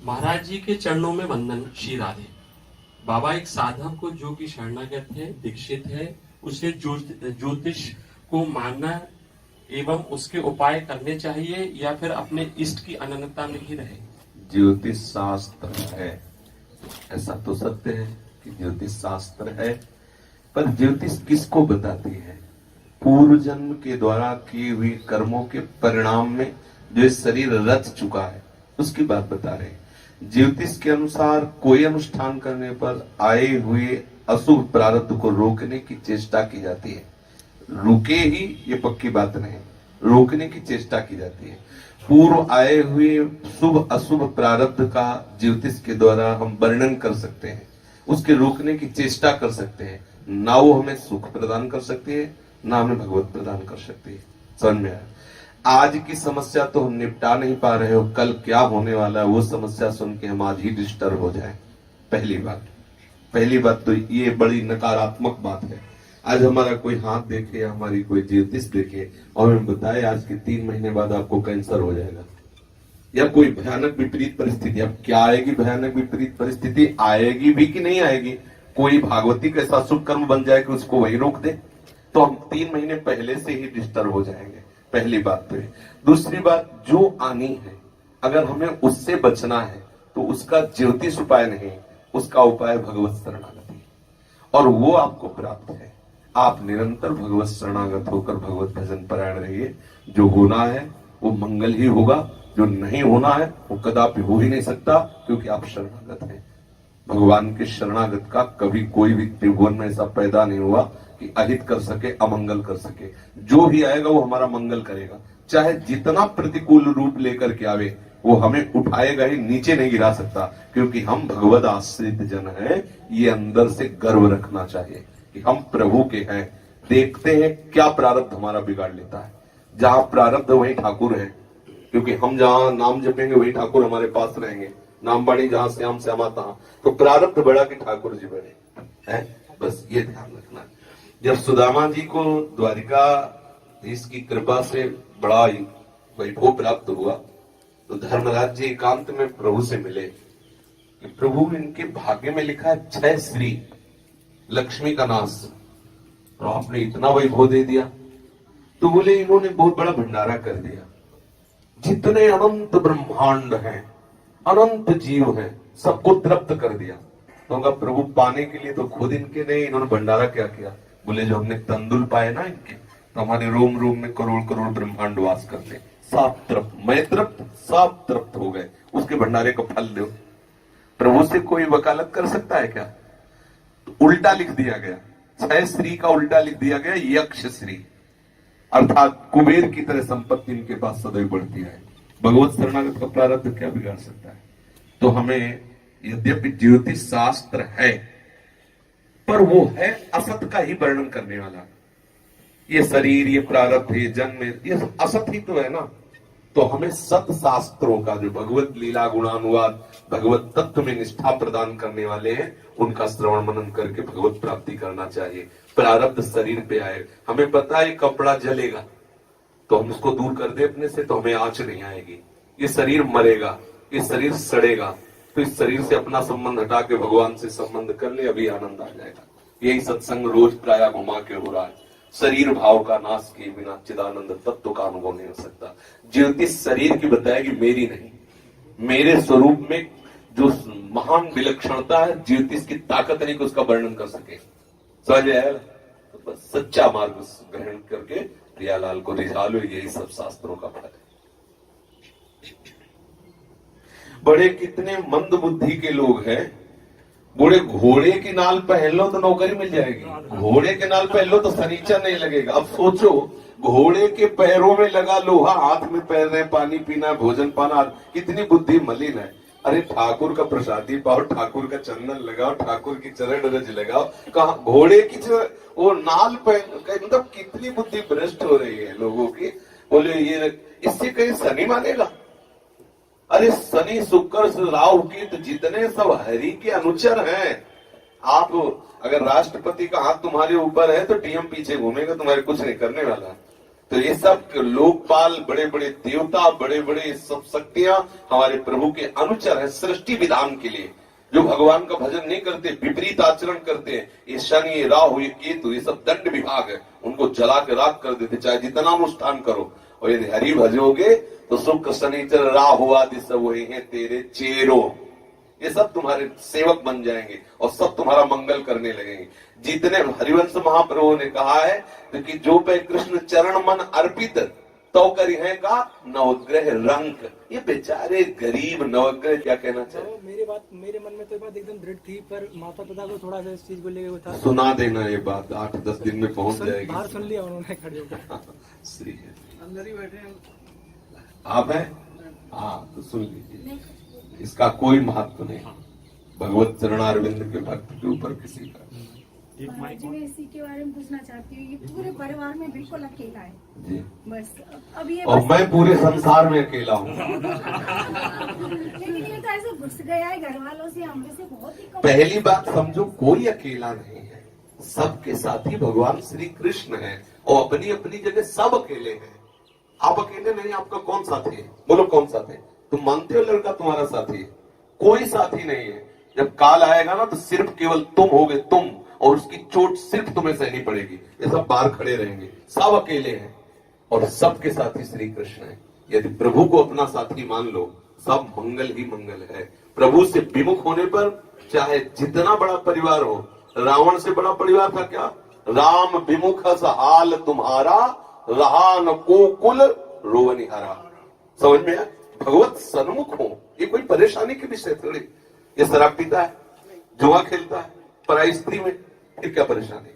महाराज जी के चरणों में वंदन। श्री राधे। बाबा, एक साधक को जो कि शरणागत है, दीक्षित है, उसे ज्योतिष को मानना एवं उसके उपाय करने चाहिए या फिर अपने इष्ट की अनन्यता में ही रहे? ज्योतिष शास्त्र है, ऐसा तो सत्य है कि ज्योतिष शास्त्र है, पर ज्योतिष किसको बताती है? पूर्व जन्म के द्वारा किए हुए कर्मों के परिणाम में जो शरीर रच चुका है उसकी बात बता रहे हैं। ज्योतिष के अनुसार कोई अनुष्ठान करने पर आए हुए अशुभ प्रारब्ध को रोकने की चेष्टा की जाती है। रुके ही ये पक्की बात नहीं, रोकने की चेष्टा की जाती है। पूर्व आए हुए शुभ अशुभ प्रारब्ध का ज्योतिष के द्वारा हम वर्णन कर सकते हैं, उसके रोकने की चेष्टा कर सकते हैं। ना वो हमें सुख प्रदान कर सकती है, ना हमें भगवत प्रदान कर सकती है। समझ में आया? आज की समस्या तो हम निपटा नहीं पा रहे हो, कल क्या होने वाला है वो समस्या सुन के हम आज ही डिस्टर्ब हो जाए। पहली बात तो ये बड़ी नकारात्मक बात है। आज हमारा कोई हाथ देखे या हमारी कोई ज्योतिष देखे और हमें बताए आज के 3 महीने बाद आपको कैंसर हो जाएगा या कोई भयानक विपरीत परिस्थिति। अब क्या आएगी भयानक विपरीत परिस्थिति? आएगी भी कि नहीं आएगी? कोई भागवती का ऐसा शुभ कर्म बन जाए कि उसको वही रोक दे, तो हम 3 महीने पहले से ही डिस्टर्ब हो जाएंगे। पहली बात तो है। दूसरी बात, जो आनी है अगर हमें उससे बचना है तो उसका ज्योतिष उपाय नहीं, उसका उपाय भगवत शरणागति, और वो आपको प्राप्त है। आप निरंतर भगवत शरणागत होकर भगवत भजन परायण रहिए। जो होना है वो मंगल ही होगा, जो नहीं होना है वो कदापि हो ही नहीं सकता, क्योंकि आप शरणागत हैं। भगवान के शरणागत का कभी कोई भी त्रिभुवन में ऐसा पैदा नहीं हुआ कि अहित कर सके, अमंगल कर सके। जो भी आएगा वो हमारा मंगल करेगा, चाहे जितना प्रतिकूल रूप लेकर के आवे, वो हमें उठाएगा ही, नीचे नहीं गिरा सकता, क्योंकि हम भगवत आश्रित जन हैं। ये अंदर से गर्व रखना चाहिए कि हम प्रभु के हैं। देखते हैं क्या प्रारब्ध हमारा बिगाड़ लेता है। जहां प्रारब्ध वहीं ठाकुर है, क्योंकि हम जहां नाम जपेंगे वही ठाकुर हमारे पास रहेंगे। नाम बाणी जहां श्याम श्यामा तहां, तो प्रारब्ध बढ़ा कि ठाकुर जी बने है। बस ये ध्यान रखना। जब सुदामा जी को द्वारिका इसकी कृपा से बड़ा वैभव प्राप्त हुआ तो धर्मराज जी एकांत में प्रभु से मिले कि प्रभु, इनके भाग्य में लिखा है 6 श्री, लक्ष्मी का नाश, और आपने इतना वैभव दे दिया। तो बोले इन्होंने बहुत बड़ा भंडारा कर दिया। जितने अनंत ब्रह्मांड हैं, अनंत जीव हैं, सबको तृप्त कर दिया। तो कहा प्रभु, पाने के लिए तो खुद इनके नहीं, इन्होंने भंडारा क्या किया? बोले जो हमने तंदुल पाए ना इनके, तो हमारे रोम रोम में करोड़ करोड़ ब्रह्मांड वास करते, सब तृप्त, मैं तृप्त, सब तृप्त हो गए, उसके भंडारे को फल दो। प्रभु से कोई वकालत कर सकता है क्या? तो उल्टा लिख दिया गया, 6 श्री का उल्टा लिख दिया गया, यक्ष श्री, अर्थात कुबेर की तरह संपत्ति इनके पास सदैव बढ़ती है। भगवत शरणागत का प्रारब्ध क्या बिगाड़ सकता है? तो हमें यद्यपि ज्योतिष शास्त्र है, पर वो है असत का ही वर्णन करने वाला। ये शरीर, ये प्रारब्ध, ये जन्म, ये असत ही तो है ना। तो हमें सत शास्त्रों का, जो भगवत लीला गुणानुवाद, भगवत तत्व में निष्ठा प्रदान करने वाले हैं, उनका श्रवण मनन करके भगवत प्राप्ति करना चाहिए। प्रारब्ध शरीर पे आए, हमें पता है कपड़ा जलेगा, तो हम उसको दूर कर दे अपने से, तो हमें आंच नहीं आएगी। ये शरीर मरेगा, ये शरीर सड़ेगा, तो इस शरीर से अपना संबंध हटा के भगवान से संबंध कर ले, अभी आनंद आ जाएगा। यही सत्संग रोज प्राय घुमा के हो रहा है। शरीर भाव का नाश किए बिना चिदानंद तत्व का अनुभव नहीं हो सकता। ज्योतिष शरीर की बताएगी, मेरी नहीं। मेरे स्वरूप में जो महान विलक्षणता है, ज्योतिष की ताकत नहीं कि उसका वर्णन कर सके। समझ आया? तो बस सच्चा मार्ग ग्रहण करके प्रियालाल को रिझा लो, यही सब शास्त्रों का फल है। बड़े कितने मंद बुद्धि के लोग हैं, बोले घोड़े की नाल पहन लो तो नौकरी मिल जाएगी, घोड़े के नाल पहन लो तो फर्नीचर नहीं लगेगा। अब सोचो, घोड़े के पैरों में लगा लोहा, हाथ में पहन रहे, पानी पीना, भोजन पाना, कितनी बुद्धि मलिन है। अरे ठाकुर का प्रसादी पाओ, ठाकुर का चंदन लगाओ, ठाकुर की चरण रज लगाओ, कहा घोड़े की वो नाल पहन, मतलब कितनी बुद्धि भ्रष्ट हो रही है लोगों की। बोले ये इससे कहीं शनि मानेगा? अरे शनि शुक्र राहु की तो जितने सब हरि के अनुचर हैं। आप अगर राष्ट्रपति का हाथ तुम्हारे ऊपर है तो टीएम पीछे घूमेगा, तुम्हारे कुछ नहीं करने वाला। तो ये सब लोकपाल, बड़े बड़े देवता, बड़े बड़े सब शक्तियां हमारे प्रभु के अनुचर है सृष्टि विधान के लिए। जो भगवान का भजन नहीं करते, विपरीत आचरण करते हैं, ये शनि, ये राहु, ये केतु, ये सब दंड विभाग है, उनको जला के राख कर देते, चाहे जितना अनुष्ठान करो। और यदि हरि भजोगे तो शुक्र शनिचर राहु आदि सब वही है तेरे चेरो, ये सब तुम्हारे सेवक बन जाएंगे और सब तुम्हारा मंगल करने लगेंगे। जितने हरिवंश महाप्रभु ने कहा है कि जो पे कृष्ण चरण मन अर्पित तो करी है का नवग्रह रंक। ये बेचारे गरीब नवग्रह क्या कहना चाहिए? तो मेरे मन में तो ये बात एकदम दृढ़ थी, पर माता पिता को थोड़ा सा इस चीज को लेके था। सुना देना ये बात, 8-10 दिन में पहुंच जाएगी। बाहर सुन लिया उन्होंने खड़े होकर। सही है, अंदर ही बैठे हैं आप हैं? हाँ, तो सुन लीजिए, इसका कोई महत्व नहीं। भगवत चरणारविंद के भक्त के ऊपर किसी का। जी मैं इसी के बारे में पूछना चाहती हूँ, ये पूरे परिवार में बिल्कुल अकेला है जी, बस। अब ये और मैं पूरे संसार में अकेला हूँ। लेकिन ये तो ऐसे घुस गया है घर वालों से, हमसे से बहुत ही कम। पहली बात समझो, कोई अकेला नहीं है, सबके साथी भगवान श्री कृष्ण है और अपनी अपनी जगह सब अकेले हैं। आप अकेले नहीं, आपका कौन साथी है? बोलो कौन साथी है? तुम मानते हो लड़का तुम्हारा साथी है? कोई साथी नहीं है। जब काल आएगा ना तो सिर्फ केवल तुम होगे, तुम, और उसकी चोट सिर्फ तुम्हें सहनी पड़ेगी। ये सब बाहर खड़े रहेंगे, सब अकेले हैं और सबके साथी श्री कृष्ण है। यदि प्रभु को अपना साथी मान लो, सब मंगल ही मंगल है। प्रभु से विमुख होने पर चाहे जितना बड़ा परिवार हो, रावण से बड़ा परिवार था क्या? राम विमुख हाल तुम्हारा, रहा न को कुल रोवनिहारा। समझ में आया? भगवत सन्मुख हो, ये कोई परेशानी के विषय थोड़ी। ये शराब पीता है, जुआ खेलता है, पराई स्त्री में, फिर क्या परेशानी?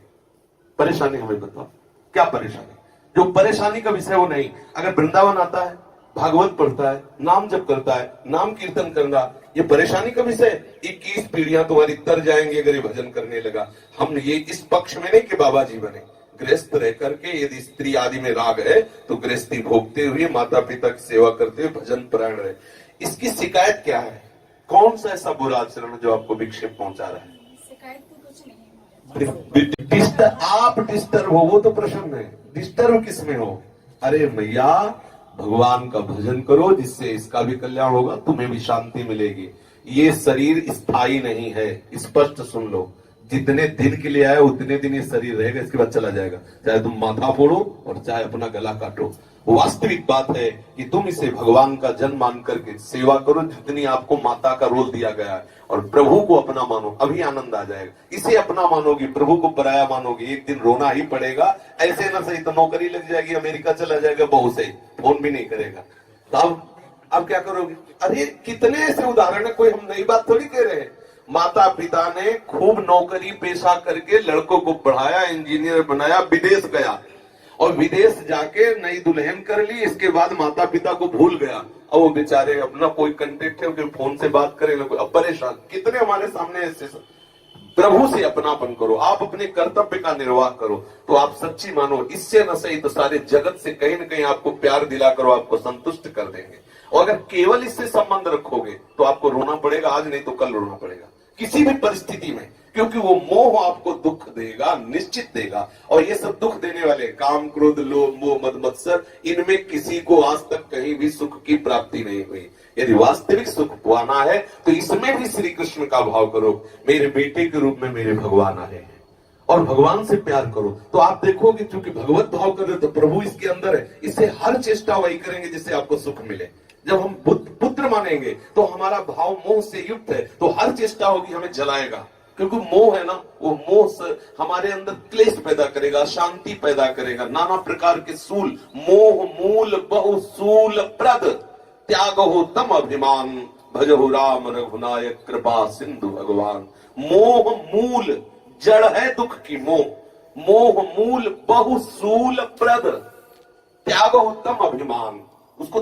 परेशानी हमें बताओ, क्या परेशानी? जो परेशानी का विषय वो नहीं। अगर वृंदावन आता है, भागवत पढ़ता है, नाम जप करता है, नाम कीर्तन करना, ये परेशानी का विषय। 21 पीढ़ियां तुम्हारी तर जाएंगी अगर ये भजन करने लगा। हम ये इस पक्ष में नहीं कि बाबा जी बने। गृहस्थ रह करके यदि स्त्री आदि में राग है तो गृहस्थी भोगते हुए माता पिता की सेवा करते हुए भजन परायण रहे। इसकी शिकायत क्या है? कौन सा ऐसा बुरा आचरण जो आपको विक्षेप पहुंचा रहा है? शिकायत तो कुछ नहीं है। आप डिस्टर्ब हो वो तो प्रश्न है, डिस्टर्ब किसमें हो? अरे मैया, भगवान का भजन करो जिससे इसका भी कल्याण होगा, तुम्हें भी शांति मिलेगी। ये शरीर स्थायी नहीं है, स्पष्ट सुन लो। जितने दिन के लिए आए उतने दिन ये शरीर रहेगा, इसके बाद चला जाएगा। चाहे तुम माथा फोड़ो और चाहे अपना गला काटो। वास्तविक बात है कि तुम इसे भगवान का जन मान करके सेवा करो, जितनी आपको माता का रोल दिया गया है, और प्रभु को अपना मानो, अभी आनंद आ जाएगा। इसे अपना मानोगी, प्रभु को पराया मानोगी, एक दिन रोना ही पड़ेगा। ऐसे न सही तो नौकरी लग जाएगी, अमेरिका चला जाएगा, बहू से फोन भी नहीं करेगा। तो अब क्या करोगे? अरे कितने ऐसे उदाहरण है, कोई हम नई बात थोड़ी कह रहे हैं। माता पिता ने खूब नौकरी पेशा करके लड़कों को पढ़ाया, इंजीनियर बनाया, विदेश गया, और विदेश जाके नई दुल्हन कर ली। इसके बाद माता पिता को भूल गया, और वो बेचारे अपना कोई कंटेक्ट है, कोई फोन से बात करेगा, अब परेशान। कितने हमारे सामने ऐसे। प्रभु से अपनापन करो, आप अपने कर्तव्य का निर्वाह करो, तो आप सच्ची मानो, इससे न सही तो सारे जगत से कहीं न कहीं आपको प्यार दिला करो, आपको संतुष्ट कर देंगे। और अगर केवल इससे संबंध रखोगे तो आपको रोना पड़ेगा, आज नहीं तो कल रोना पड़ेगा, किसी भी परिस्थिति में, क्योंकि वो मोह आपको दुख देगा, निश्चित देगा। और ये सब दुख देने वाले काम, क्रोध, लोभ, मोह, मद, मत्सर, इनमें किसी को आज तक कहीं भी सुख की प्राप्ति नहीं हुई। यदि वास्तविक सुख पाना है तो इसमें भी श्री कृष्ण का भाव करो। मेरे बेटे के रूप में मेरे भगवान आए हैं, और भगवान से प्यार करो, तो आप देखोगे क्योंकि भगवत भाव कर रहे तो प्रभु इसके अंदर है, इससे हर चेष्टा वही करेंगे जिससे आपको सुख मिले। जब हम पुत्र मानेंगे तो हमारा भाव मोह से युक्त है, तो हर चेष्टा होगी हमें जलाएगा, क्योंकि मोह है ना, वो मोह से हमारे अंदर क्लेश पैदा करेगा, शांति पैदा करेगा, नाना प्रकार के सूल। मोह मूल बहु सूल प्रद, त्याग हो तम अभिमान, भजहु राम रघुनायक कृपा सिंधु भगवान। मोह मूल जड़ है दुख की, मोह मोह मूल बहु सूल प्रद, त्याग हो तम अभिमान। उसको